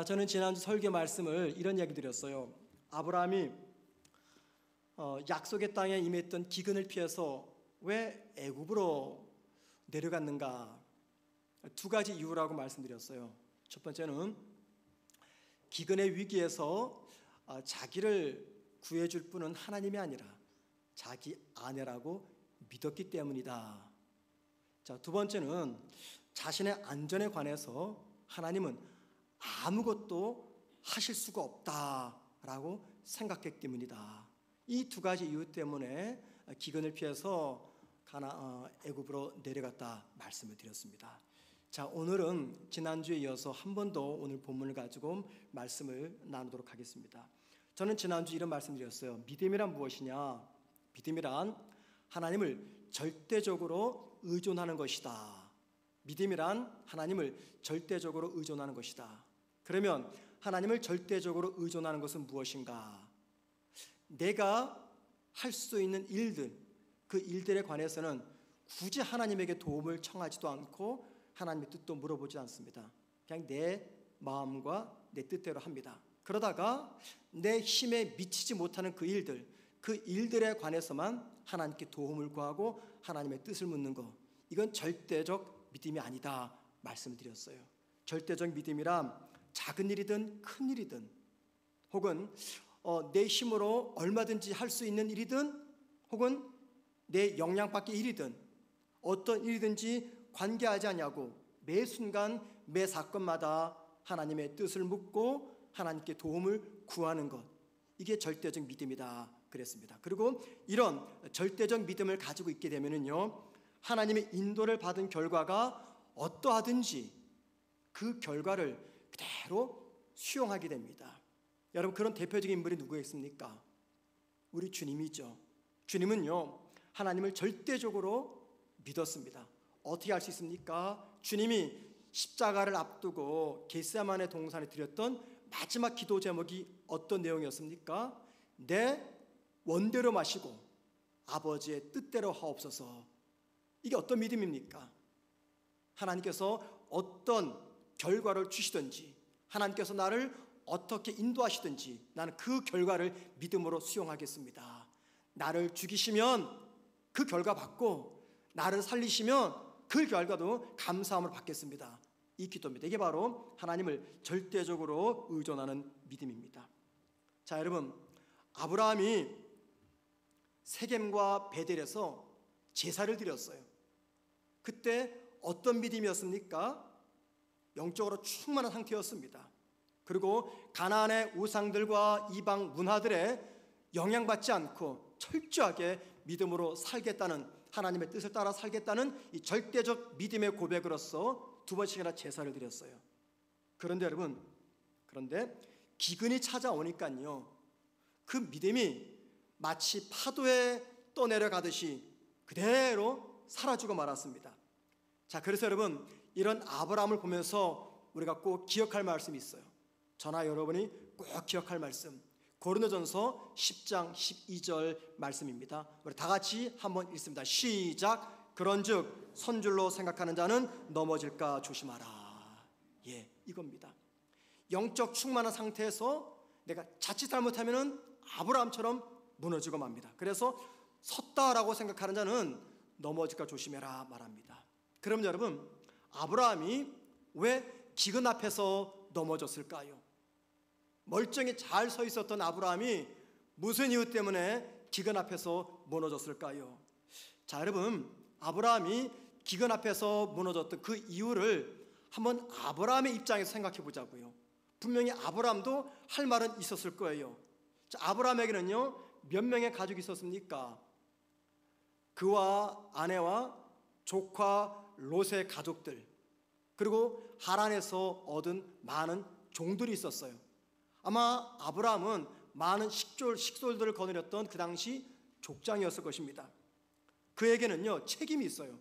저는 지난주 설교 말씀을 이런 이야기 드렸어요. 아브라함이 약속의 땅에 임했던 기근을 피해서 왜 애굽으로 내려갔는가? 두 가지 이유라고 말씀드렸어요. 첫 번째는 기근의 위기에서 자기를 구해줄 분은 하나님이 아니라 자기 아내라고 믿었기 때문이다. 두 번째는 자신의 안전에 관해서 하나님은 아무것도 하실 수가 없다라고 생각했기 때문이다. 이 두 가지 이유 때문에 기근을 피해서 애굽으로 내려갔다 말씀을 드렸습니다. 오늘은 지난주에 이어서 한 번 더 오늘 본문을 가지고 말씀을 나누도록 하겠습니다. 저는 지난주 이런 말씀 드렸어요. 믿음이란 무엇이냐? 믿음이란 하나님을 절대적으로 의존하는 것이다. 믿음이란 하나님을 절대적으로 의존하는 것이다. 그러면 하나님을 절대적으로 의존하는 것은 무엇인가? 내가 할 수 있는 일들, 그 일들에 관해서는 굳이 하나님에게 도움을 청하지도 않고 하나님의 뜻도 물어보지 않습니다. 그냥 내 마음과 내 뜻대로 합니다. 그러다가 내 힘에 미치지 못하는 그 일들에 관해서만 하나님께 도움을 구하고 하나님의 뜻을 묻는 것, 이건 절대적 믿음이 아니다 말씀을 드렸어요. 절대적 믿음이란 작은 일이든 큰 일이든 혹은 내 힘으로 얼마든지 할 수 있는 일이든 혹은 내 역량 밖의 일이든 어떤 일이든지 관계하지 않냐고 매 순간 매 사건마다 하나님의 뜻을 묻고 하나님께 도움을 구하는 것, 이게 절대적 믿음이다 그랬습니다. 그리고 이런 절대적 믿음을 가지고 있게 되면은요, 하나님의 인도를 받은 결과가 어떠하든지 그 결과를 그대로 수용하게 됩니다. 여러분, 그런 대표적인 인물이 누구겠습니까? 우리 주님이죠. 주님은요, 하나님을 절대적으로 믿었습니다. 어떻게 할 수 있습니까? 주님이 십자가를 앞두고 겟세마네 동산에 드렸던 마지막 기도 제목이 어떤 내용이었습니까? 내 원대로 마시고 아버지의 뜻대로 하옵소서. 이게 어떤 믿음입니까? 하나님께서 어떤 결과를 주시든지 하나님께서 나를 어떻게 인도하시든지 나는 그 결과를 믿음으로 수용하겠습니다. 나를 죽이시면 그 결과 받고 나를 살리시면 그 결과도 감사함을 받겠습니다. 이 기도입니다. 이게 바로 하나님을 절대적으로 의존하는 믿음입니다. 여러분, 아브라함이 세겜과 베델에서 제사를 드렸어요. 그때 어떤 믿음이었습니까? 영적으로 충만한 상태였습니다. 그리고 가나안의 우상들과 이방 문화들에 영향받지 않고 철저하게 믿음으로 살겠다는, 하나님의 뜻을 따라 살겠다는 이 절대적 믿음의 고백으로서 두 번씩이나 제사를 드렸어요. 그런데 여러분, 기근이 찾아오니까요, 그 믿음이 마치 파도에 떠내려가듯이 그대로 사라지고 말았습니다. 그래서 여러분, 이런 아브라함을 보면서 우리가 꼭 기억할 말씀이 있어요. 저나 여러분이 꼭 기억할 말씀, 고린도전서 10장 12절 말씀입니다. 우리 다 같이 한번 읽습니다. 시작. 그런즉 선줄로 생각하는 자는 넘어질까 조심하라. 이겁니다. 영적 충만한 상태에서 내가 자칫 잘못하면 아브라함처럼 무너지고 맙니다. 그래서 섰다라고 생각하는 자는 넘어질까 조심해라 말합니다. 그럼 여러분, 아브라함이 왜 기근 앞에서 넘어졌을까요? 멀쩡히 잘 서 있었던 아브라함이 무슨 이유 때문에 기근 앞에서 무너졌을까요? 여러분, 아브라함이 기근 앞에서 무너졌던 그 이유를 한번 아브라함의 입장에서 생각해 보자고요. 분명히 아브라함도 할 말은 있었을 거예요. 아브라함에게는요, 몇 명의 가족이 있었습니까? 그와 아내와 조카 롯의 가족들, 그리고 하란에서 얻은 많은 종들이 있었어요. 아마 아브라함은 많은 식솔들을 거느렸던 그 당시 족장이었을 것입니다. 그에게는요, 책임이 있어요.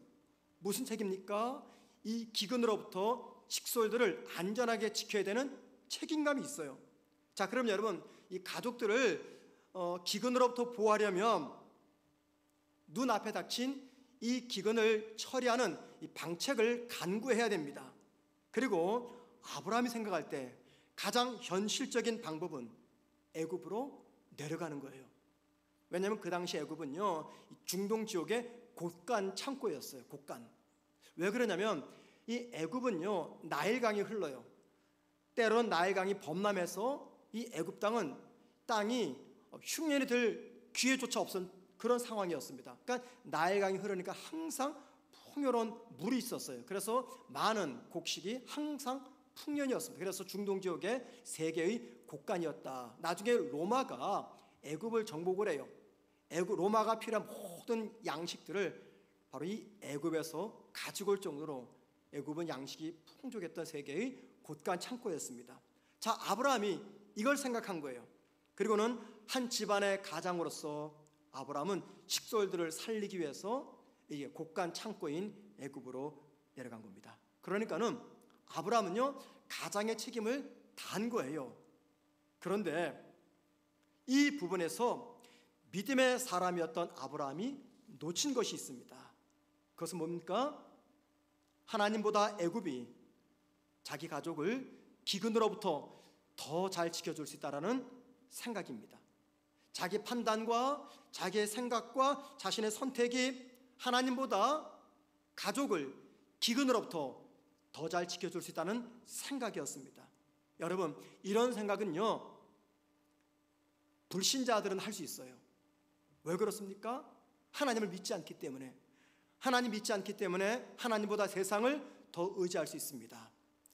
무슨 책임입니까? 이 기근으로부터 식솔들을 안전하게 지켜야 되는 책임감이 있어요. 그럼 여러분, 이 가족들을 기근으로부터 보호하려면 눈앞에 닥친 이 기근을 처리하는 이 방책을 간구해야 됩니다. 그리고 아브라함이 생각할 때 가장 현실적인 방법은 애굽으로 내려가는 거예요. 왜냐하면 그 당시 애굽은요, 중동 지역의 곳간 창고였어요. 곳간. 왜 그러냐면 이 애굽은요, 나일강이 흘러요. 때로는 나일강이 범람해서 이 애굽 땅이 흉년이 들 기회조차 없었던 그런 상황이었습니다. 그러니까 나일강이 흐르니까 항상 풍요로운 물이 있었어요. 그래서 많은 곡식이 항상 풍년이었습니다. 그래서 중동 지역의 세계의 곳간이었다. 나중에 로마가 애굽을 정복을 해요. 로마가 필요한 모든 양식들을 바로 이 애굽에서 가지고 올 정도로 애굽은 양식이 풍족했던 세계의 곳간 창고였습니다. 자, 아브라함이 이걸 생각한 거예요. 그리고는 한 집안의 가장으로서 아브라함은 식솔들을 살리기 위해서 이게 곳간 창고인 애굽으로 내려간 겁니다. 그러니까는 아브라함은요, 가장의 책임을 다한 거예요. 그런데 이 부분에서 믿음의 사람이었던 아브라함이 놓친 것이 있습니다. 그것은 뭡니까? 하나님보다 애굽이 자기 가족을 기근으로부터 더 잘 지켜줄 수 있다는 생각입니다. 자기 판단과 자기의 생각과 자신의 선택이 하나님보다 가족을 기근으로부터 더 잘 지켜줄 수 있다는 생각이었습니다. 여러분, 이런 생각은요, 불신자들은 할 수 있어요. 왜 그렇습니까? 하나님을 믿지 않기 때문에. 하나님 믿지 않기 때문에 하나님보다 세상을 더 의지할 수 있습니다.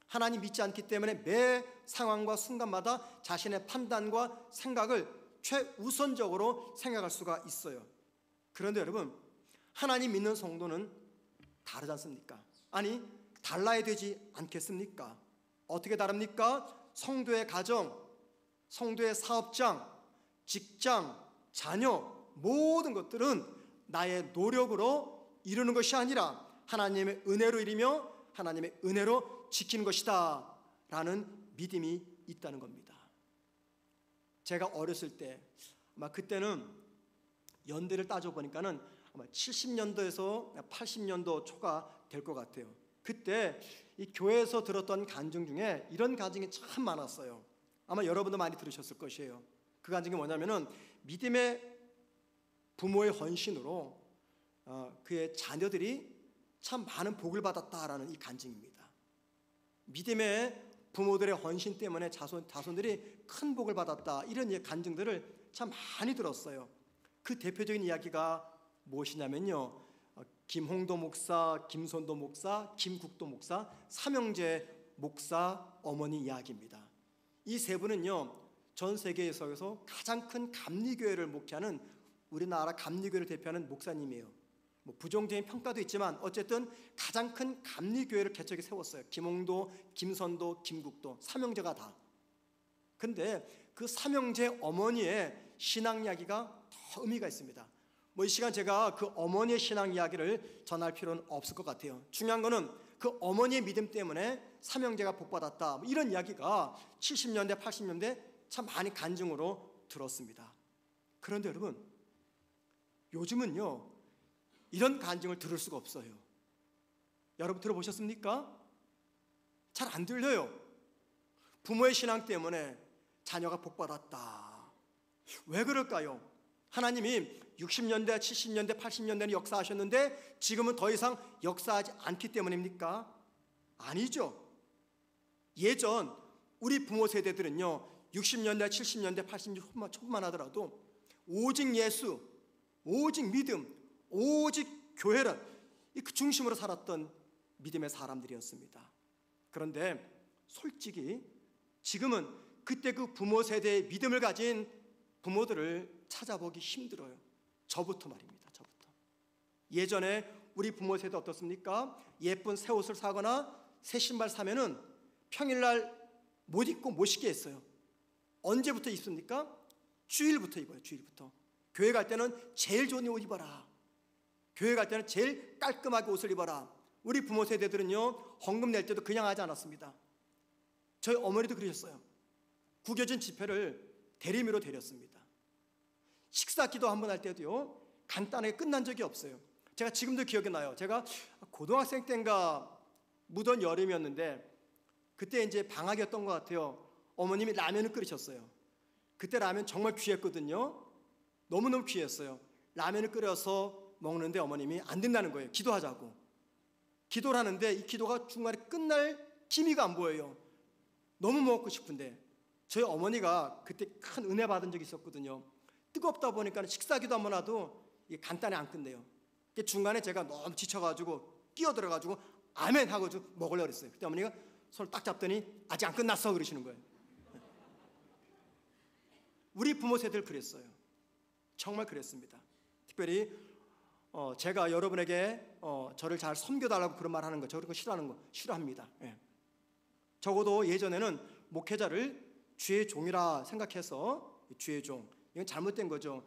하나님 믿지 않기 때문에 매 상황과 순간마다 자신의 판단과 생각을 최우선적으로 생각할 수가 있어요. 그런데 여러분, 하나님 믿는 성도는 다르지 않습니까? 아니, 달라야 되지 않겠습니까? 어떻게 다릅니까? 성도의 가정, 성도의 사업장, 직장, 자녀, 모든 것들은 나의 노력으로 이루는 것이 아니라 하나님의 은혜로 이루며 하나님의 은혜로 지키는 것이다 라는 믿음이 있다는 겁니다. 제가 어렸을 때, 아마 그때는 연대를 따져보니까는 아마 70년도에서 80년도 초가 될 것 같아요. 그때 이 교회에서 들었던 간증 중에 이런 간증이 참 많았어요. 아마 여러분도 많이 들으셨을 것이에요. 그 간증이 뭐냐면은 믿음의 부모의 헌신으로 그의 자녀들이 참 많은 복을 받았다라는 이 간증입니다. 믿음의 부모들의 헌신 때문에 자손들이 큰 복을 받았다, 이런 간증들을 참 많이 들었어요. 그 대표적인 이야기가 무엇이냐면요, 김홍도 목사, 김선도 목사, 김국도 목사, 삼형제 목사 어머니 이야기입니다. 이 세 분은요, 전 세계에서 가장 큰 감리교회를 목회하는, 우리나라 감리교회를 대표하는 목사님이에요. 부정적인 평가도 있지만 어쨌든 가장 큰 감리교회를 개척해 세웠어요. 김홍도, 김선도, 김국도, 삼형제가 다. 근데 그 삼형제 어머니의 신앙 이야기가 더 의미가 있습니다. 이 시간 제가 그 어머니의 신앙 이야기를 전할 필요는 없을 것 같아요. 중요한 거는 그 어머니의 믿음 때문에 삼형제가 복받았다, 이런 이야기가 70년대, 80년대 참 많이 간증으로 들었습니다. 그런데 여러분, 요즘은요, 이런 간증을 들을 수가 없어요. 여러분 들어보셨습니까? 잘 안 들려요. 부모의 신앙 때문에 자녀가 복받았다. 왜 그럴까요? 하나님이 60년대, 70년대, 80년대는 역사하셨는데 지금은 더 이상 역사하지 않기 때문입니까? 아니죠. 예전 우리 부모 세대들은요, 60년대, 70년대, 80년대 초반만 하더라도 오직 예수, 오직 믿음, 오직 교회를 그 중심으로 살았던 믿음의 사람들이었습니다. 그런데 솔직히 지금은 그때 그 부모 세대의 믿음을 가진 부모들을 찾아보기 힘들어요. 저부터 말입니다. 저부터. 예전에 우리 부모 세대 어떻습니까? 예쁜 새 옷을 사거나 새 신발 사면은 평일날 못 입고 못 신게 했어요. 언제부터 입습니까? 주일부터 입어요. 주일부터. 교회 갈 때는 제일 좋은 옷 입어라. 교회 갈 때는 제일 깔끔하게 옷을 입어라. 우리 부모 세대들은요, 헌금 낼 때도 그냥 하지 않았습니다. 저희 어머니도 그러셨어요. 구겨진 지폐를 대리미로 드렸습니다. 식사 기도 한 번 할 때도요, 간단하게 끝난 적이 없어요. 제가 지금도 기억이 나요. 제가 고등학생 때인가 무더운 여름이었는데 그때 이제 방학이었던 것 같아요. 어머님이 라면을 끓이셨어요. 그때 라면 정말 귀했거든요. 너무너무 귀했어요. 라면을 끓여서 먹는데 어머님이 안 된다는 거예요. 기도하자고. 기도를 하는데 이 기도가 중간에 끝날 기미가 안 보여요. 너무 먹고 싶은데. 저희 어머니가 그때 큰 은혜 받은 적이 있었거든요. 뜨겁다 보니까 식사기도 한번 하도 이게 간단히 안 끝내요. 중간에 제가 너무 지쳐가지고 끼어들어가지고 아멘 하고 먹으려고 그랬어요. 그때 어머니가 손을 딱 잡더니 아직 안 끝났어 그러시는 거예요. 우리 부모 세대를 그랬어요. 정말 그랬습니다. 특별히 제가 여러분에게 저를 잘 섬겨달라고 그런 말 하는 거, 저 그런 거 싫어하는 거 싫어합니다. 예. 적어도 예전에는 목회자를 주의 종이라 생각해서 주의 종, 이건 잘못된 거죠.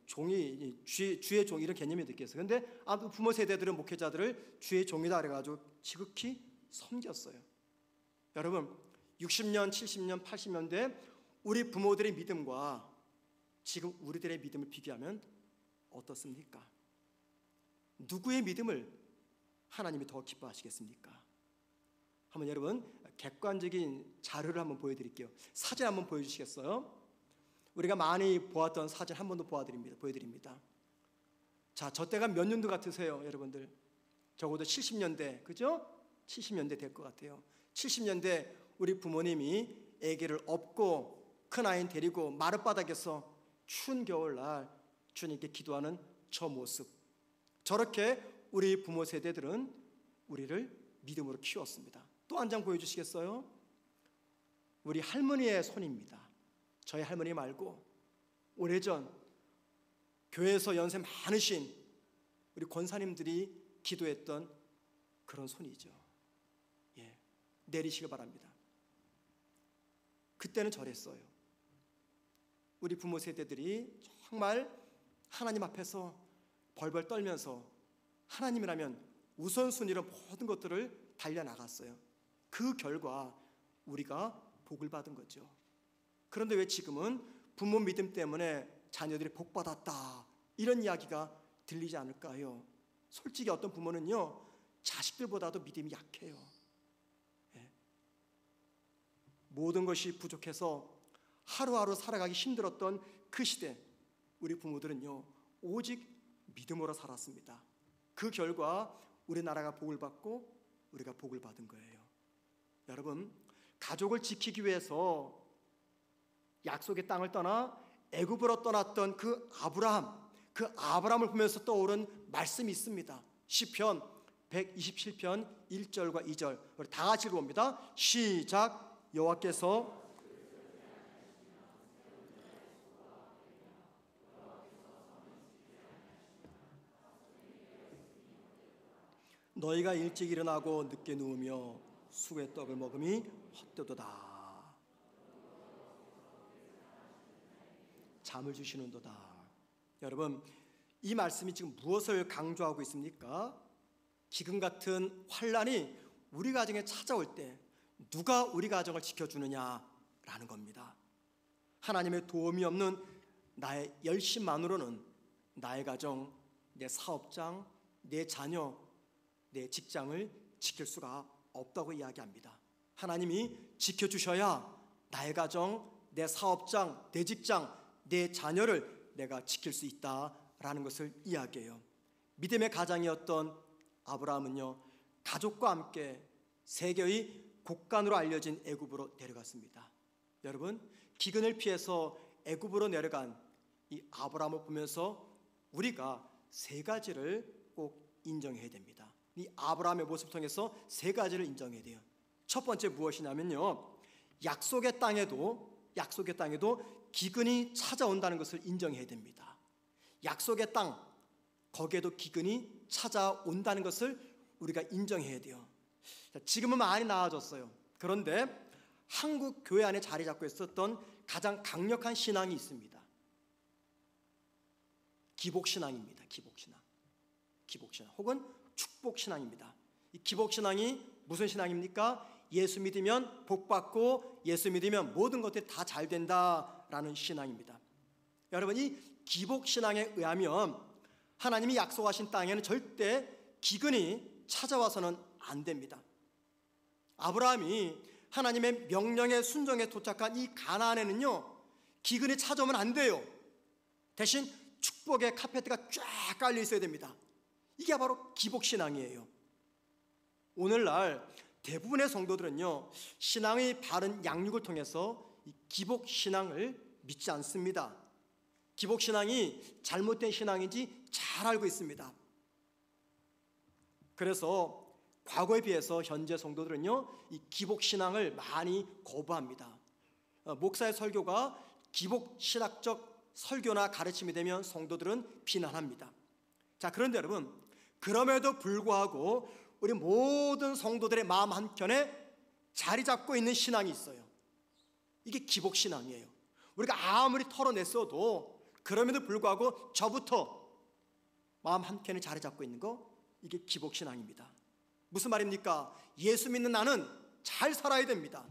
종이 주의 종 이런 개념이 느꼈어요. 그런데 아무튼 부모 세대들은 목회자들을 주의 종이다 그래가지고 지극히 섬겼어요. 여러분 60년, 70년, 80년대 우리 부모들의 믿음과 지금 우리들의 믿음을 비교하면 어떻습니까? 누구의 믿음을 하나님이 더 기뻐하시겠습니까? 한번 여러분 객관적인 자료를 한번 보여드릴게요. 사진 한번 보여주시겠어요? 우리가 많이 보았던 사진 한 번 더 보여드립니다. 자, 저 때가 몇 년도 같으세요, 여러분들? 적어도 70년대, 그죠? 70년대 될 것 같아요. 70년대 우리 부모님이 아기를 업고 큰 아이는 데리고 마룻바닥에서 추운 겨울날 주님께 기도하는 저 모습. 저렇게 우리 부모 세대들은 우리를 믿음으로 키웠습니다. 또 한 장 보여주시겠어요? 우리 할머니의 손입니다. 저희 할머니 말고 오래전 교회에서 연세 많으신 우리 권사님들이 기도했던 그런 손이죠. 예, 내리시길 바랍니다. 그때는 저랬어요. 우리 부모 세대들이 정말 하나님 앞에서 벌벌 떨면서 하나님이라면 우선순위로 모든 것들을 달려나갔어요. 그 결과 우리가 복을 받은 거죠. 그런데 왜 지금은 부모 믿음 때문에 자녀들이 복받았다 이런 이야기가 들리지 않을까요? 솔직히 어떤 부모는요 자식들보다도 믿음이 약해요. 예. 모든 것이 부족해서 하루하루 살아가기 힘들었던 그 시대 우리 부모들은요 오직 믿음으로 살았습니다. 그 결과 우리나라가 복을 받고 우리가 복을 받은 거예요. 여러분 가족을 지키기 위해서 약속의 땅을 떠나 애굽으로 떠났던 그 아브라함을 보면서 떠오른 말씀이 있습니다. 시편 127편 1절과 2절 우리 다 같이 읽어봅니다. 시작. 여호와께서 너희가 일찍 일어나고 늦게 누우며 수의 떡을 먹음이 헛되도다. 잠을 주시는도다. 여러분 이 말씀이 지금 무엇을 강조하고 있습니까? 기근 같은 환란이 우리 가정에 찾아올 때 누가 우리 가정을 지켜주느냐라는 겁니다. 하나님의 도움이 없는 나의 열심만으로는 나의 가정, 내 사업장, 내 자녀, 내 직장을 지킬 수가 없다고 이야기합니다. 하나님이 지켜주셔야 나의 가정, 내 사업장, 내 직장, 내 자녀를 내가 지킬 수 있다라는 것을 이야기해요. 믿음의 가장이었던 아브라함은요 가족과 함께 세계의 곡간으로 알려진 애굽으로 내려갔습니다. 여러분 기근을 피해서 애굽으로 내려간 이 아브라함을 보면서 우리가 세 가지를 꼭 인정해야 됩니다. 이 아브라함의 모습을 통해서 세 가지를 인정해야 돼요. 첫 번째 무엇이냐면요 약속의 땅에도 기근이 찾아온다는 것을 인정해야 됩니다. 약속의 땅 거기에도 기근이 찾아온다는 것을 우리가 인정해야 돼요. 지금은 많이 나아졌어요. 그런데 한국 교회 안에 자리 잡고 있었던 가장 강력한 신앙이 있습니다. 기복신앙입니다. 기복신앙 혹은 축복신앙입니다. 이 기복신앙이 무슨 신앙입니까? 예수 믿으면 복 받고 예수 믿으면 모든 것들이 다 잘 된다라는 신앙입니다. 여러분 이 기복신앙에 의하면 하나님이 약속하신 땅에는 절대 기근이 찾아와서는 안 됩니다. 아브라함이 하나님의 명령에 순종해 도착한 이 가나안에는요, 기근이 찾아오면 안 돼요. 대신 축복의 카페트가 쫙 깔려 있어야 됩니다. 이게 바로 기복신앙이에요. 오늘날 대부분의 성도들은요, 신앙의 바른 양육을 통해서 이 기복신앙을 믿지 않습니다. 기복신앙이 잘못된 신앙인지 잘 알고 있습니다. 그래서 과거에 비해서 현재 성도들은요, 이 기복신앙을 많이 거부합니다. 목사의 설교가 기복신학적 설교나 가르침이 되면 성도들은 비난합니다. 자, 그런데 여러분, 그럼에도 불구하고 우리 모든 성도들의 마음 한켠에 자리 잡고 있는 신앙이 있어요. 이게 기복신앙이에요. 우리가 아무리 털어냈어도 그럼에도 불구하고 저부터 마음 한켠에 자리 잡고 있는 거, 이게 기복신앙입니다. 무슨 말입니까? 예수 믿는 나는 잘 살아야 됩니다.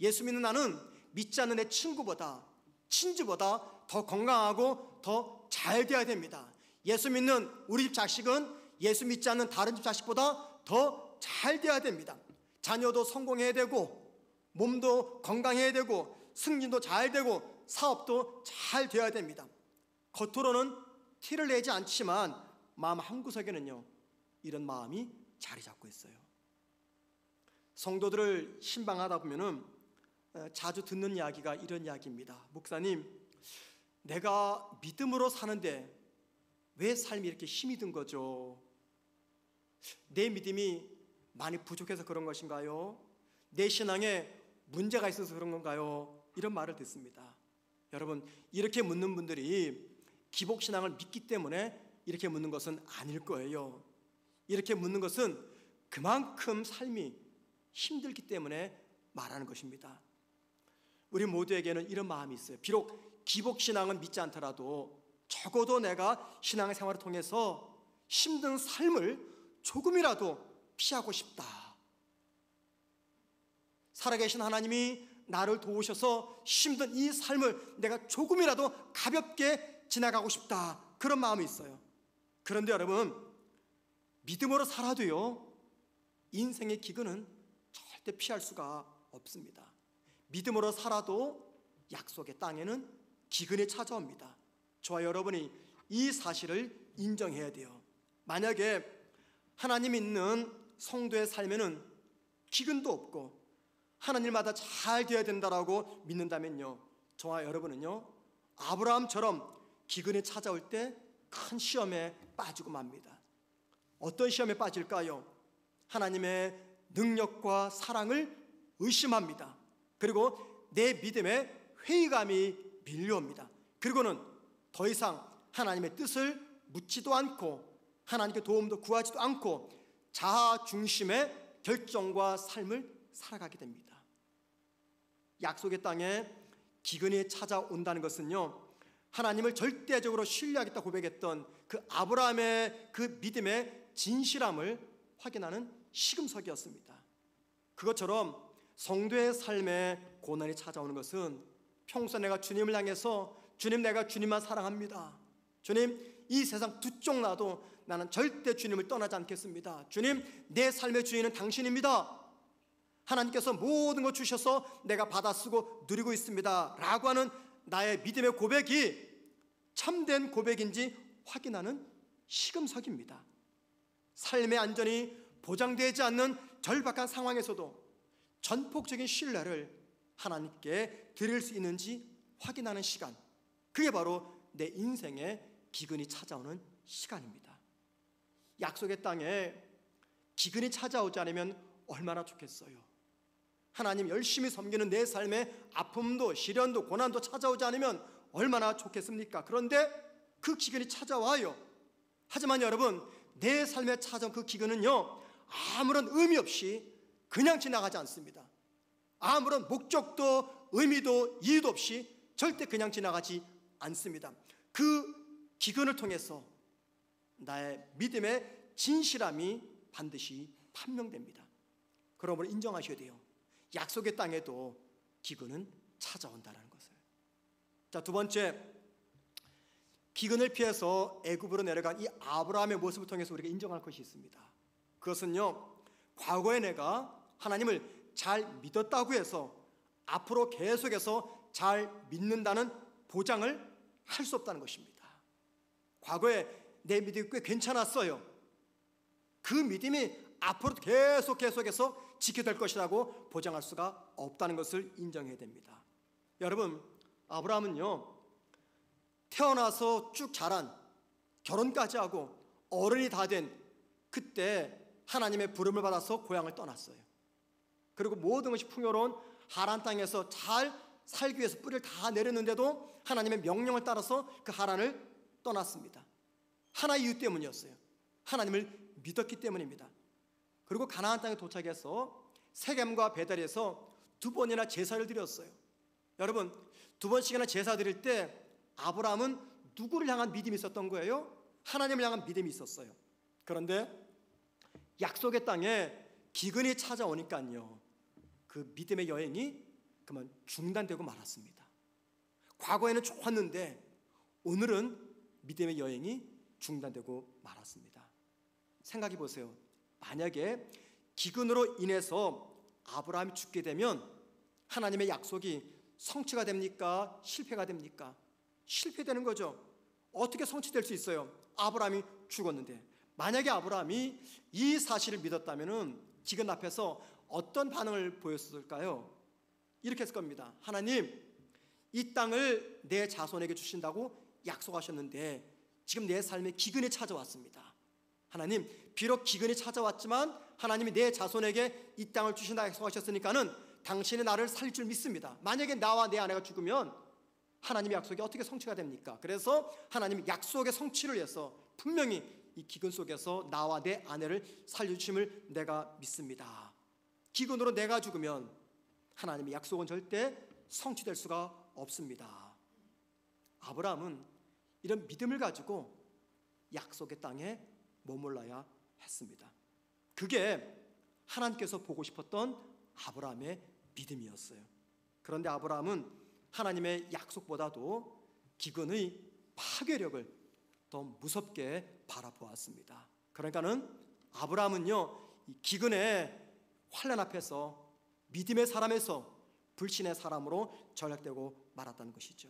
예수 믿는 나는 믿지 않는 내 친구보다, 친지보다 더 건강하고 더 잘 돼야 됩니다. 예수 믿는 우리 집 자식은 예수 믿지 않는 다른 집 자식보다 더 잘 돼야 됩니다. 자녀도 성공해야 되고, 몸도 건강해야 되고, 승진도 잘 되고, 사업도 잘 돼야 됩니다. 겉으로는 티를 내지 않지만 마음 한구석에는요, 이런 마음이 자리 잡고 있어요. 성도들을 신방하다 보면은 자주 듣는 이야기가 이런 이야기입니다. 목사님, 내가 믿음으로 사는데 왜 삶이 이렇게 힘이 든 거죠? 내 믿음이 많이 부족해서 그런 것인가요? 내 신앙에 문제가 있어서 그런 건가요? 이런 말을 듣습니다. 여러분, 이렇게 묻는 분들이 기복신앙을 믿기 때문에 이렇게 묻는 것은 아닐 거예요. 이렇게 묻는 것은 그만큼 삶이 힘들기 때문에 말하는 것입니다. 우리 모두에게는 이런 마음이 있어요. 비록 기복신앙은 믿지 않더라도 적어도 내가 신앙의 생활을 통해서 힘든 삶을 조금이라도 피하고 싶다. 살아계신 하나님이 나를 도우셔서 힘든 이 삶을 내가 조금이라도 가볍게 지나가고 싶다. 그런 마음이 있어요. 그런데 여러분, 믿음으로 살아도요, 인생의 기근은 절대 피할 수가 없습니다. 믿음으로 살아도 약속의 땅에는 기근이 찾아옵니다. 저와 여러분이 이 사실을 인정해야 돼요. 만약에 하나님 있는 성도의 삶에는 기근도 없고 하나님마다 잘 되어야 된다라고 믿는다면요, 저와 여러분은요, 아브라함처럼 기근이 찾아올 때 큰 시험에 빠지고 맙니다. 어떤 시험에 빠질까요? 하나님의 능력과 사랑을 의심합니다. 그리고 내 믿음에 회의감이 밀려옵니다. 그리고는 더 이상 하나님의 뜻을 묻지도 않고 하나님께 도움도 구하지도 않고 자아 중심의 결정과 삶을 살아가게 됩니다. 약속의 땅에 기근이 찾아온다는 것은요, 하나님을 절대적으로 신뢰하겠다 고백했던 그 아브라함의 그 믿음의 진실함을 확인하는 시금석이었습니다. 그것처럼 성도의 삶에 고난이 찾아오는 것은 평소 내가 주님을 향해서 주님, 내가 주님만 사랑합니다. 주님, 이 세상 두 쪽 나도 나는 절대 주님을 떠나지 않겠습니다. 주님, 내 삶의 주인은 당신입니다. 하나님께서 모든 것 주셔서 내가 받아 쓰고 누리고 있습니다 라고 하는 나의 믿음의 고백이 참된 고백인지 확인하는 시금석입니다. 삶의 안전이 보장되지 않는 절박한 상황에서도 전폭적인 신뢰를 하나님께 드릴 수 있는지 확인하는 시간, 그게 바로 내 인생의 기근이 찾아오는 시간입니다. 약속의 땅에 기근이 찾아오지 않으면 얼마나 좋겠어요. 하나님 열심히 섬기는 내 삶에 아픔도 시련도 고난도 찾아오지 않으면 얼마나 좋겠습니까? 그런데 그 기근이 찾아와요. 하지만 여러분, 내 삶에 찾아온 그 기근은요, 아무런 의미 없이 그냥 지나가지 않습니다. 아무런 목적도 의미도 이유도 없이 절대 그냥 지나가지 않습니다. 그 기근을 통해서 나의 믿음의 진실함이 반드시 판명됩니다. 그러므로 인정하셔야 돼요. 약속의 땅에도 기근은 찾아온다는 것을. 자, 두 번째, 기근을 피해서 애굽으로 내려간 이 아브라함의 모습을 통해서 우리가 인정할 것이 있습니다. 그것은요, 과거에 내가 하나님을 잘 믿었다고 해서 앞으로 계속해서 잘 믿는다는 보장을 할 수 없다는 것입니다. 과거에 내 믿음이 꽤 괜찮았어요. 그 믿음이 앞으로도 계속해서 지켜될 것이라고 보장할 수가 없다는 것을 인정해야 됩니다. 여러분, 아브라함은요, 태어나서 쭉 자란, 결혼까지 하고 어른이 다 된 그때 하나님의 부름을 받아서 고향을 떠났어요. 그리고 모든 것이 풍요로운 하란 땅에서 잘 살기 위해서 뿌리를 다 내렸는데도 하나님의 명령을 따라서 그 하란을 떠났습니다. 하나의 이유 때문이었어요. 하나님을 믿었기 때문입니다. 그리고 가나안 땅에 도착해서 세겜과 베델에서 2번이나 제사를 드렸어요. 여러분, 2번씩이나 제사 드릴 때 아브라함은 누구를 향한 믿음이 있었던 거예요? 하나님을 향한 믿음이 있었어요. 그런데 약속의 땅에 기근이 찾아오니까요, 그 믿음의 여행이 그만 중단되고 말았습니다. 과거에는 좋았는데 오늘은 믿음의 여행이 중단되고 말았습니다. 생각해 보세요. 만약에 기근으로 인해서 아브라함이 죽게 되면 하나님의 약속이 성취가 됩니까? 실패가 됩니까? 실패되는 거죠. 어떻게 성취될 수 있어요? 아브라함이 죽었는데. 만약에 아브라함이 이 사실을 믿었다면 기근 앞에서 어떤 반응을 보였을까요? 이렇게 했을 겁니다. 하나님, 이 땅을 내 자손에게 주신다고 약속하셨는데 지금 내 삶에 기근이 찾아왔습니다. 하나님, 비록 기근이 찾아왔지만 하나님이 내 자손에게 이 땅을 주신다 약속하셨으니까는 당신이 나를 살릴 줄 믿습니다. 만약에 나와 내 아내가 죽으면 하나님의 약속이 어떻게 성취가 됩니까? 그래서 하나님이 약속의 성취를 위해서 분명히 이 기근 속에서 나와 내 아내를 살려주심을 내가 믿습니다. 기근으로 내가 죽으면 하나님의 약속은 절대 성취될 수가 없습니다. 아브라함은 이런 믿음을 가지고 약속의 땅에 머물러야 했습니다. 그게 하나님께서 보고 싶었던 아브라함의 믿음이었어요. 그런데 아브라함은 하나님의 약속보다도 기근의 파괴력을 더 무섭게 바라보았습니다. 그러니까는 아브라함은요, 이 기근의 환난 앞에서 믿음의 사람에서 불신의 사람으로 전락되고 말았다는 것이죠.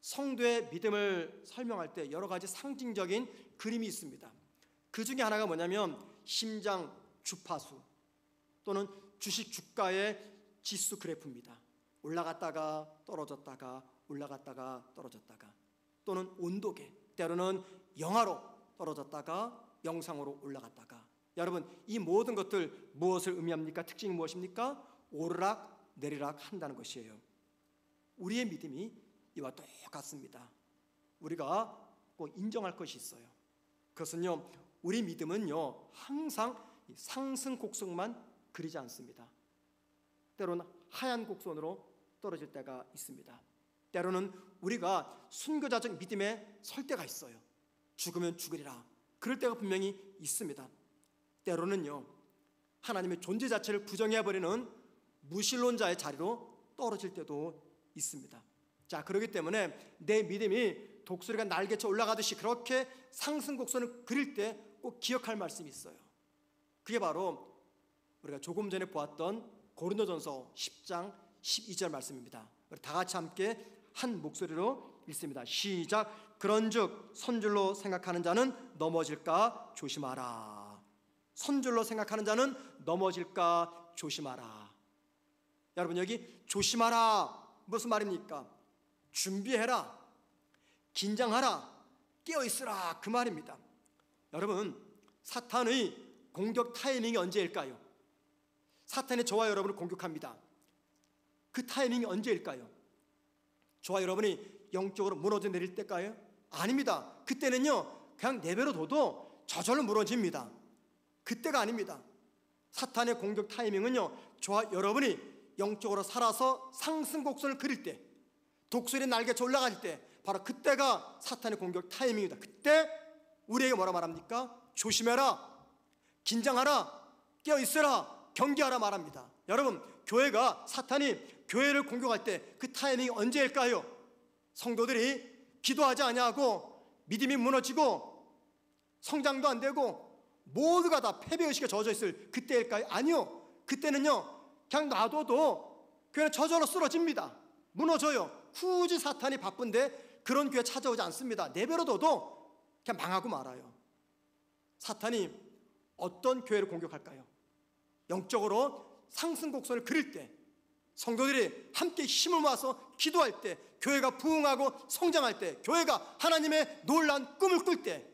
성도의 믿음을 설명할 때 여러 가지 상징적인 그림이 있습니다. 그 중에 하나가 뭐냐면 심장 주파수 또는 주식 주가의 지수 그래프입니다. 올라갔다가 떨어졌다가 올라갔다가 떨어졌다가, 또는 온도계, 때로는 영하로 떨어졌다가 영상으로 올라갔다가. 여러분, 이 모든 것들 무엇을 의미합니까? 특징이 무엇입니까? 오르락 내리락 한다는 것이에요. 우리의 믿음이 이와 똑같습니다. 우리가 꼭 인정할 것이 있어요. 그것은요, 우리 믿음은요 항상 상승 곡선만 그리지 않습니다. 때로는 하얀 곡선으로 떨어질 때가 있습니다. 때로는 우리가 순교자적 믿음에 설 때가 있어요. 죽으면 죽으리라, 그럴 때가 분명히 있습니다. 때로는요, 하나님의 존재 자체를 부정해버리는 무신론자의 자리로 떨어질 때도 있습니다. 자, 그렇기 때문에 내 믿음이 독수리가 날개쳐 올라가듯이 그렇게 상승 곡선을 그릴 때 꼭 기억할 말씀이 있어요. 그게 바로 우리가 조금 전에 보았던 고린도전서 10장 12절 말씀입니다. 우리 다 같이 함께 한 목소리로 읽습니다. 시작. 그런즉 선줄로 생각하는 자는 넘어질까 조심하라. 선줄로 생각하는 자는 넘어질까 조심하라. 여러분, 여기 조심하라 무슨 말입니까? 준비해라, 긴장하라, 깨어있으라, 그 말입니다. 여러분, 사탄의 공격 타이밍이 언제일까요? 사탄이 저와 여러분을 공격합니다. 그 타이밍이 언제일까요? 저와 여러분이 영적으로 무너져 내릴 때일까요? 아닙니다. 그때는요 그냥 내버려둬도 저절로 무너집니다. 그때가 아닙니다. 사탄의 공격 타이밍은요, 저와 여러분이 영적으로 살아서 상승 곡선을 그릴 때, 독수리 날개쳐 올라갈 때, 바로 그때가 사탄의 공격 타이밍입니다. 그때 우리에게 뭐라 말합니까? 조심해라, 긴장하라, 깨어있으라, 경계하라 말합니다. 여러분, 교회가, 사탄이 교회를 공격할 때 그 타이밍이 언제일까요? 성도들이 기도하지 아니하고 믿음이 무너지고 성장도 안 되고 모두가 다 패배의식에 젖어 있을 그때일까요? 아니요. 그때는요 그냥 놔둬도 교회는 저절로 쓰러집니다. 무너져요. 굳이 사탄이 바쁜데 그런 교회 찾아오지 않습니다. 내버려둬도 그냥 망하고 말아요. 사탄이 어떤 교회를 공격할까요? 영적으로 상승곡선을 그릴 때, 성도들이 함께 힘을 모아서 기도할 때, 교회가 부흥하고 성장할 때, 교회가 하나님의 놀라운 꿈을 꿀 때,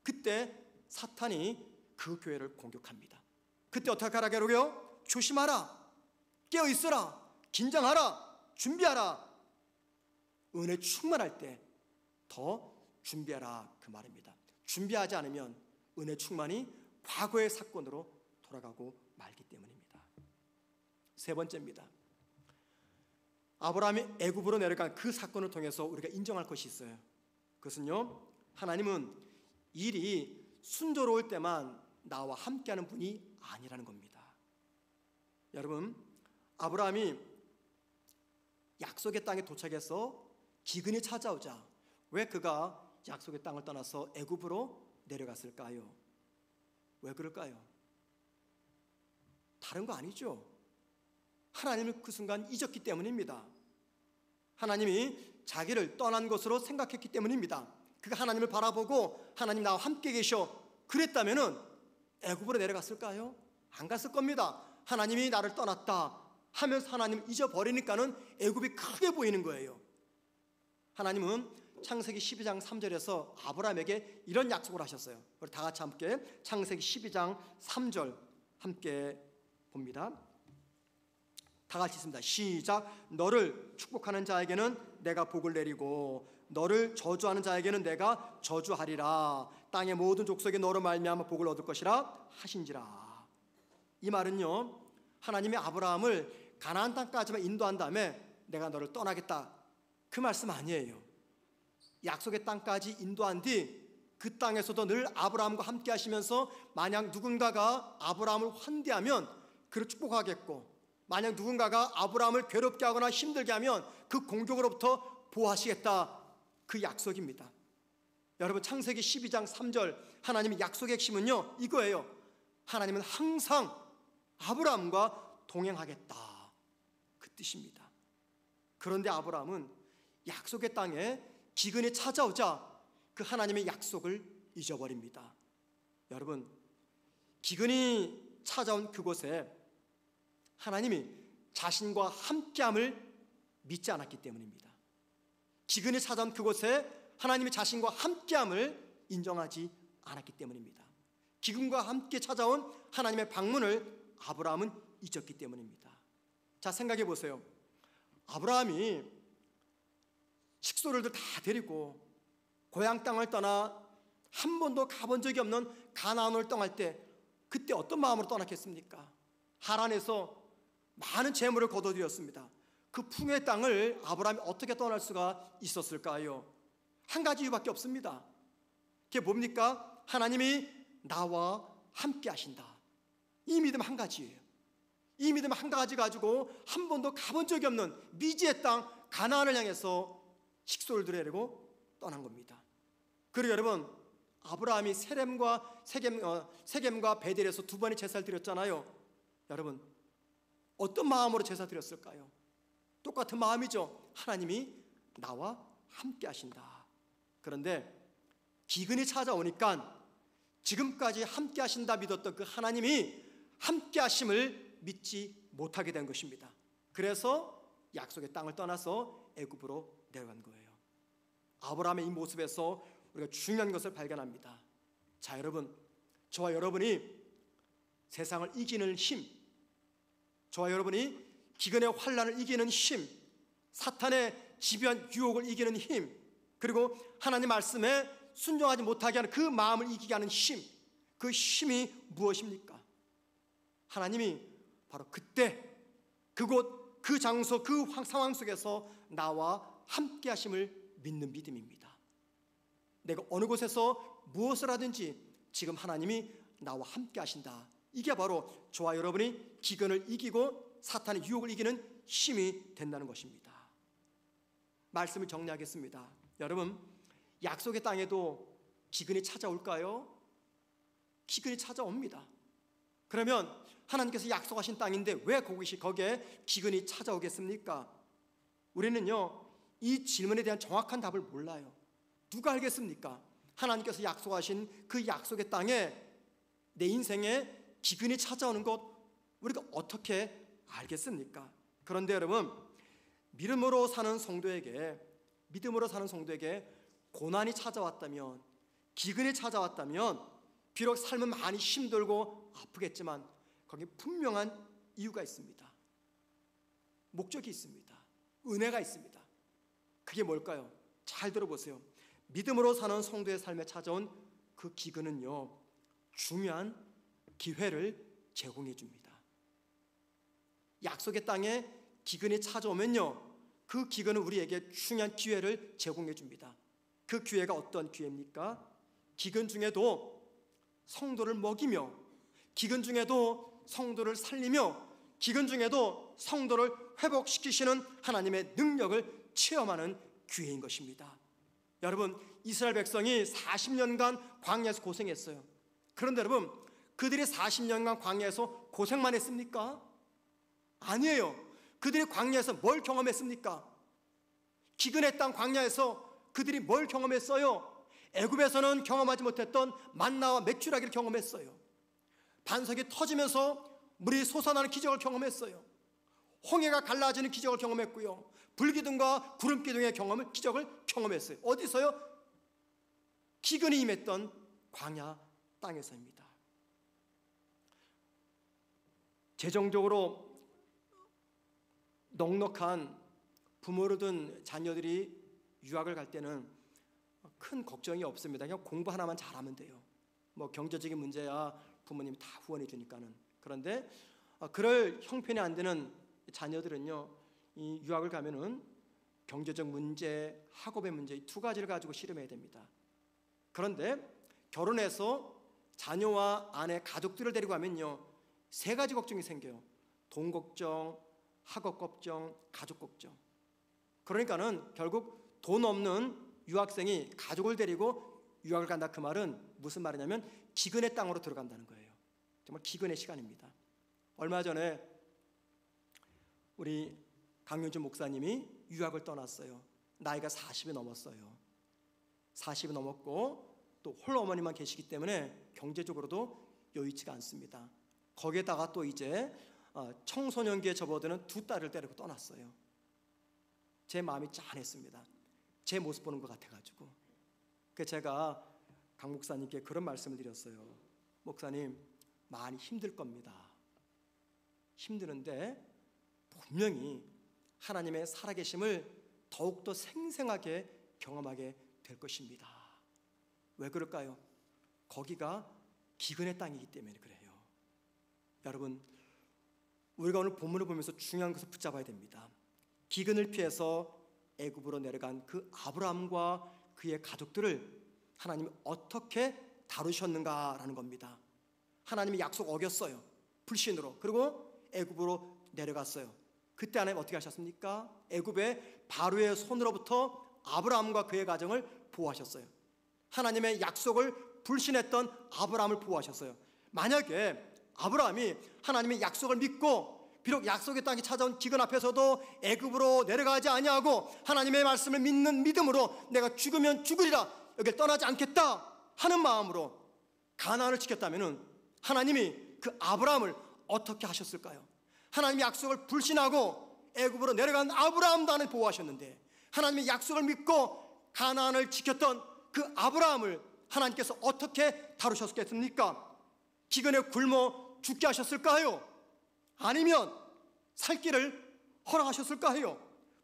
그때 사탄이 그 교회를 공격합니다. 그때 어떻게 하라 그러게요? 조심하라, 깨어있어라, 긴장하라, 준비하라. 은혜 충만할 때 더 준비하라, 그 말입니다. 준비하지 않으면 은혜 충만이 과거의 사건으로 돌아가고 말기 때문입니다. 세 번째입니다. 아브라함이 애굽으로 내려간 그 사건을 통해서 우리가 인정할 것이 있어요. 그것은요, 하나님은 일이 순조로울 때만 나와 함께하는 분이 아니라는 겁니다. 여러분, 아브라함이 약속의 땅에 도착해서 기근이 찾아오자 왜 그가 약속의 땅을 떠나서 애굽으로 내려갔을까요? 왜 그럴까요? 다른 거 아니죠. 하나님을 그 순간 잊었기 때문입니다. 하나님이 자기를 떠난 것으로 생각했기 때문입니다. 그가 하나님을 바라보고 하나님 나와 함께 계셔 그랬다면은 애굽으로 내려갔을까요? 안 갔을 겁니다. 하나님이 나를 떠났다 하면서 하나님을 잊어버리니까는 애굽이 크게 보이는 거예요. 하나님은 창세기 12장 3절에서 아브라함에게 이런 약속을 하셨어요. 우리 다 같이 함께 창세기 12장 3절 함께 봅니다. 다 같이 있습니다. 시작. 너를 축복하는 자에게는 내가 복을 내리고 너를 저주하는 자에게는 내가 저주하리라. 땅의 모든 족속이 너로 말미암아 복을 얻을 것이라 하신지라. 이 말은요, 하나님이 아브라함을 가나안 땅까지만 인도한 다음에 내가 너를 떠나겠다, 그 말씀 아니에요. 약속의 땅까지 인도한 뒤 그 땅에서도 늘 아브라함과 함께 하시면서 만약 누군가가 아브라함을 환대하면 그를 축복하겠고, 만약 누군가가 아브라함을 괴롭게 하거나 힘들게 하면 그 공격으로부터 보호하시겠다, 그 약속입니다. 여러분, 창세기 12장 3절 하나님의 약속의 핵심은요, 이거예요. 하나님은 항상 아브라함과 동행하겠다, 그 뜻입니다. 그런데 아브라함은 약속의 땅에 기근이 찾아오자 그 하나님의 약속을 잊어버립니다. 여러분, 기근이 찾아온 그곳에 하나님이 자신과 함께함을 믿지 않았기 때문입니다. 기근이 찾아온 그곳에 하나님이 자신과 함께함을 인정하지 않았기 때문입니다. 기근과 함께 찾아온 하나님의 방문을 아브라함은 잊었기 때문입니다. 자, 생각해 보세요. 아브라함이 식소들도 다 데리고 고향 땅을 떠나 한 번도 가본 적이 없는 가나안을 떠날 때 그때 어떤 마음으로 떠났겠습니까? 하란에서 많은 재물을 거둬들였습니다. 그 풍요의 땅을 아브라함이 어떻게 떠날 수가 있었을까요? 한 가지 이유밖에 없습니다. 그게 뭡니까? 하나님이 나와 함께 하신다. 이 믿음 한 가지예요. 이 믿음 한 가지 가지고 한 번도 가본 적이 없는 미지의 땅 가나안을 향해서 식소를 데리고 떠난 겁니다. 그리고 여러분, 아브라함이 세겜과 베델에서 두 번의 제사를 드렸잖아요. 여러분, 어떤 마음으로 제사 드렸을까요? 똑같은 마음이죠. 하나님이 나와 함께 하신다. 그런데 기근이 찾아오니까 지금까지 함께 하신다 믿었던 그 하나님이 함께 하심을 믿지 못하게 된 것입니다. 그래서 약속의 땅을 떠나서 애굽으로 내려간 거예요. 아브라함의 이 모습에서 우리가 중요한 것을 발견합니다. 자, 여러분, 저와 여러분이 세상을 이기는 힘, 저와 여러분이 기근의 환난을 이기는 힘, 사탄의 지배한 유혹을 이기는 힘, 그리고 하나님 말씀에 순종하지 못하게 하는 그 마음을 이기게 하는 힘, 그 힘이 무엇입니까? 하나님이 바로 그때 그곳 그 장소 그 상황 속에서 나와 함께 하심을 믿는 믿음입니다. 내가 어느 곳에서 무엇을 하든지 지금 하나님이 나와 함께 하신다. 이게 바로 저와 여러분이 기근을 이기고 사탄의 유혹을 이기는 힘이 된다는 것입니다. 말씀을 정리하겠습니다. 여러분, 약속의 땅에도 기근이 찾아올까요? 기근이 찾아옵니다. 그러면 하나님께서 약속하신 땅인데 왜 거기에 기근이 찾아오겠습니까? 우리는요, 이 질문에 대한 정확한 답을 몰라요. 누가 알겠습니까? 하나님께서 약속하신 그 약속의 땅에 내 인생에 기근이 찾아오는 것 우리가 어떻게 알겠습니까? 그런데 여러분, 믿음으로 사는 성도에게 고난이 찾아왔다면, 기근이 찾아왔다면, 비록 삶은 많이 힘들고 아프겠지만 거기에 분명한 이유가 있습니다. 목적이 있습니다. 은혜가 있습니다. 그게 뭘까요? 잘 들어보세요. 믿음으로 사는 성도의 삶에 찾아온 그 기근은요, 중요한 기회를 제공해 줍니다. 약속의 땅에 기근이 찾아오면요, 그 기근은 우리에게 중요한 기회를 제공해 줍니다. 그 기회가 어떤 기회입니까? 기근 중에도 성도를 먹이며, 기근 중에도 성도를 살리며, 기근 중에도 성도를 회복시키시는 하나님의 능력을 체험하는 기회인 것입니다. 여러분, 이스라엘 백성이 40년간 광야에서 고생했어요. 그런데 여러분, 그들이 40년간 광야에서 고생만 했습니까? 아니에요. 그들이 광야에서 뭘 경험했습니까? 기근의 땅 광야에서 그들이 뭘 경험했어요? 애굽에서는 경험하지 못했던 만나와 맥주라기를 경험했어요. 반석이 터지면서 물이 솟아나는 기적을 경험했어요. 홍해가 갈라지는 기적을 경험했고요, 불기둥과 구름기둥의 기적을 경험했어요. 어디서요? 기근이 임했던 광야 땅에서입니다. 재정적으로 넉넉한 부모를 둔 자녀들이 유학을 갈 때는 큰 걱정이 없습니다. 그냥 공부 하나만 잘하면 돼요. 뭐 경제적인 문제야 부모님이 다 후원해 주니까는. 그런데 그럴 형편이 안 되는 자녀들은요, 이 유학을 가면은 경제적 문제, 학업의 문제, 이 두 가지를 가지고 씨름해야 됩니다. 그런데 결혼해서 자녀와 아내, 가족들을 데리고 가면요, 세 가지 걱정이 생겨요. 돈 걱정, 학업 걱정, 가족 걱정. 그러니까는 결국 돈 없는 유학생이 가족을 데리고 유학을 간다, 그 말은 무슨 말이냐면 기근의 땅으로 들어간다는 거예요. 정말 기근의 시간입니다. 얼마 전에 우리 강윤주 목사님이 유학을 떠났어요. 나이가 40이 넘었어요. 40이 넘었고 또 홀로 어머니만 계시기 때문에 경제적으로도 여유치가 않습니다. 거기에다가 또 이제 청소년기에 접어드는 두 딸을 데리고 떠났어요. 제 마음이 짠했습니다. 제 모습 보는 것 같아가지고. 그래서 제가 강 목사님께 그런 말씀을 드렸어요. 목사님, 많이 힘들 겁니다. 힘드는데 분명히 하나님의 살아계심을 더욱더 생생하게 경험하게 될 것입니다. 왜 그럴까요? 거기가 기근의 땅이기 때문에 그래요. 여러분, 우리가 오늘 본문을 보면서 중요한 것을 붙잡아야 됩니다. 기근을 피해서 애굽으로 내려간 그 아브라함과 그의 가족들을 하나님이 어떻게 다루셨는가라는 겁니다. 하나님이 약속 어겼어요. 불신으로. 그리고 애굽으로 내려갔어요. 그때 하나님 어떻게 하셨습니까? 애굽의 바로의 손으로부터 아브라함과 그의 가정을 보호하셨어요. 하나님의 약속을 불신했던 아브라함을 보호하셨어요. 만약에 아브라함이 하나님의 약속을 믿고 비록 약속의 땅이 찾아온 기근 앞에서도 애굽으로 내려가지 아니하고 하나님의 말씀을 믿는 믿음으로 내가 죽으면 죽으리라, 여길 떠나지 않겠다 하는 마음으로 가나안을 지켰다면 하나님이 그 아브라함을 어떻게 하셨을까요? 하나님의 약속을 불신하고 애굽으로 내려간 아브라함도 하나님 보호하셨는데, 하나님의 약속을 믿고 가나안을 지켰던 그 아브라함을 하나님께서 어떻게 다루셨겠습니까? 기근에 굶어 죽게 하셨을까요? 아니면 살 길을 허락하셨을까요?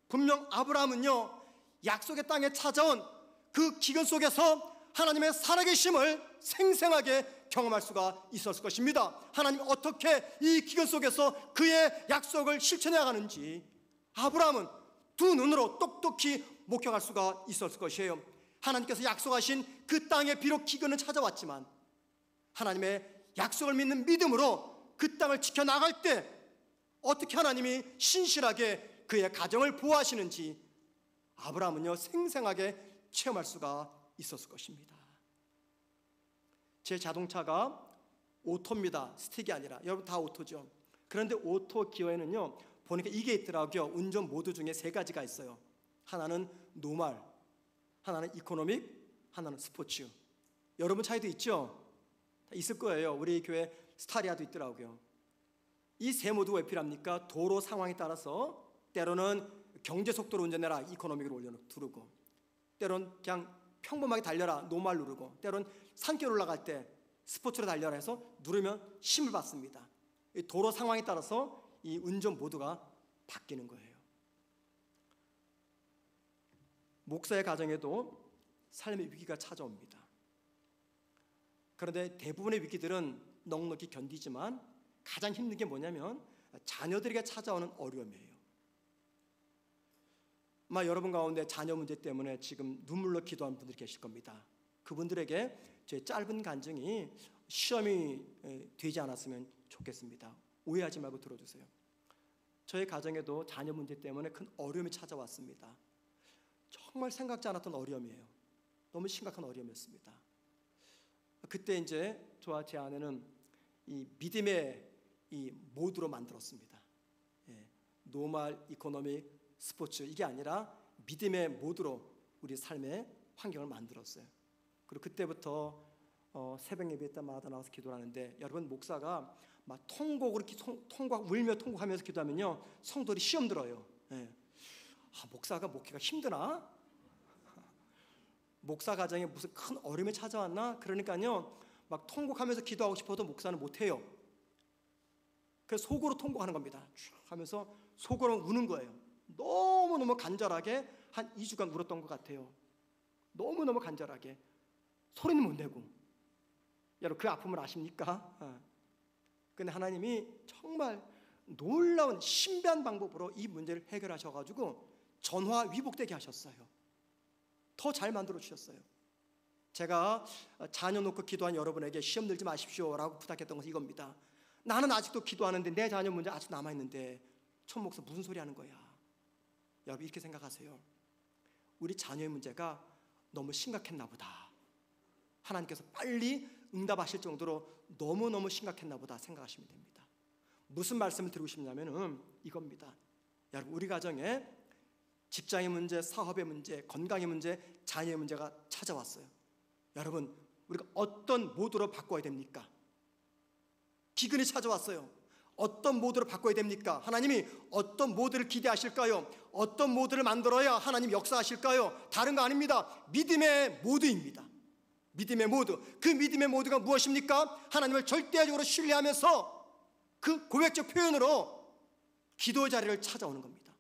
분명 아브라함은요, 약속의 땅에 찾아온 그 기근 속에서 하나님의 살아계심을 생생하게 경험할 수가 있었을 것입니다. 하나님 어떻게 이 기근 속에서 그의 약속을 실천해 가는지 아브라함은 두 눈으로 똑똑히 목격할 수가 있었을 것이에요. 하나님께서 약속하신 그 땅에 비록 기근은 찾아왔지만 하나님의 약속을 믿는 믿음으로 그 땅을 지켜나갈 때 어떻게 하나님이 신실하게 그의 가정을 보호하시는지 아브라함은요, 생생하게 체험할 수가 있었을 것입니다. 제 자동차가 오토입니다. 스틱이 아니라. 여러분 다 오토죠. 그런데 오토 기어에는요, 보니까 이게 있더라고요. 운전 모드 중에 세 가지가 있어요. 하나는 노멀, 하나는 이코노믹, 하나는 스포츠. 여러분 차이도 있죠? 있을 거예요. 우리 교회 스타리아도 있더라고요. 이 세 모두가 왜 필요합니까? 도로 상황에 따라서 때로는 경제 속도로 운전해라, 이코노믹으로 두르고, 때로는 그냥 평범하게 달려라, 노멀 누르고, 때로는 산길 올라갈 때 스포츠로 달려라 해서 누르면 힘을 받습니다. 이 도로 상황에 따라서 이 운전 모드가 바뀌는 거예요. 목사의 가정에도 삶의 위기가 찾아옵니다. 그런데 대부분의 위기들은 넉넉히 견디지만 가장 힘든 게 뭐냐면 자녀들에게 찾아오는 어려움이에요. 아마 여러분 가운데 자녀 문제 때문에 지금 눈물로 기도하는 분들이 계실 겁니다. 그분들에게 제 짧은 간증이 시험이 되지 않았으면 좋겠습니다. 오해하지 말고 들어주세요. 저희 가정에도 자녀 문제 때문에 큰 어려움이 찾아왔습니다. 정말 생각지 않았던 어려움이에요. 너무 심각한 어려움이었습니다. 그때 이제 저와 제 아내는 이 믿음의 이 모드로 만들었습니다. 노멀, 이코노믹, 스포츠, 이게 아니라 믿음의 모드로 우리 삶의 환경을 만들었어요. 그리고 그때부터 새벽 예배 때마다 나와서 기도를 하는데, 여러분 목사가 막 통곡으로 울며 통곡하면서 기도하면요, 성도들이 시험 들어요. 목사가 목회가 힘드나? 목사 가정에 무슨 큰 어려움이 찾아왔나? 그러니까요, 막 통곡하면서 기도하고 싶어도 목사는 못해요. 그래서 속으로 통곡하는 겁니다. 쭉 하면서 속으로 우는 거예요. 너무너무 간절하게 한 2주간 울었던 것 같아요. 너무너무 간절하게. 소리는 못 내고. 여러분 그 아픔을 아십니까? 근데 하나님이 정말 놀라운 신비한 방법으로 이 문제를 해결하셔가지고 전화 위복되게 하셨어요. 더 잘 만들어 주셨어요. 제가 자녀 놓고 기도한 여러분에게 시험 들지 마십시오라고 부탁했던 것은 이겁니다. 나는 아직도 기도하는데 내 자녀 문제 아직 남아있는데 천 목사 무슨 소리 하는 거야? 여러분 이렇게 생각하세요. 우리 자녀의 문제가 너무 심각했나 보다. 하나님께서 빨리 응답하실 정도로 너무너무 심각했나 보다 생각하시면 됩니다. 무슨 말씀을 드리고 싶냐면은 이겁니다. 여러분 우리 가정에 직장의 문제, 사업의 문제, 건강의 문제, 자녀의 문제가 찾아왔어요. 여러분 우리가 어떤 모드로 바꿔야 됩니까? 기근이 찾아왔어요. 어떤 모드로 바꿔야 됩니까? 하나님이 어떤 모드를 기대하실까요? 어떤 모드를 만들어야 하나님 역사하실까요? 다른 거 아닙니다. 믿음의 모드입니다. 믿음의 모드. 그 믿음의 모드가 무엇입니까? 하나님을 절대적으로 신뢰하면서 그 고백적 표현으로 기도의 자리를 찾아오는 겁니다.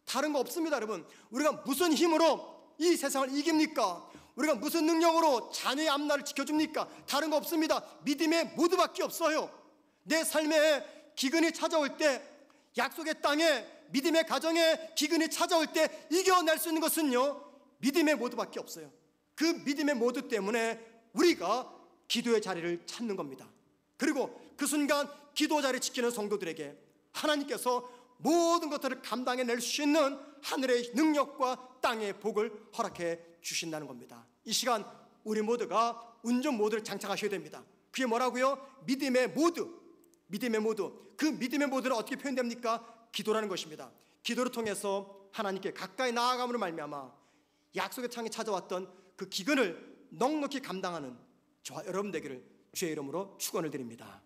다른 거 없습니다. 여러분 우리가 무슨 힘으로 이 세상을 이깁니까? 우리가 무슨 능력으로 자녀의 앞날을 지켜줍니까? 다른 거 없습니다. 믿음의 모드밖에 없어요. 내 삶에 기근이 찾아올 때, 약속의 땅에 믿음의 가정에 기근이 찾아올 때 이겨낼 수 있는 것은요 믿음의 모드밖에 없어요. 그 믿음의 모드 때문에 우리가 기도의 자리를 찾는 겁니다. 그리고 그 순간 기도 자리 지키는 성도들에게 하나님께서 모든 것들을 감당해낼 수 있는 하늘의 능력과 땅의 복을 허락해 주신다는 겁니다. 이 시간 우리 모두가 운전 모드를 장착하셔야 됩니다. 그게 뭐라고요? 믿음의 모드. 믿음의 모드. 그 믿음의 모드를 어떻게 표현됩니까? 기도라는 것입니다. 기도를 통해서 하나님께 가까이 나아감으로 말미암아 약속의 창에 찾아왔던 그 기근을 넉넉히 감당하는 저와 여러분 되기를 주의 이름으로 축원을 드립니다.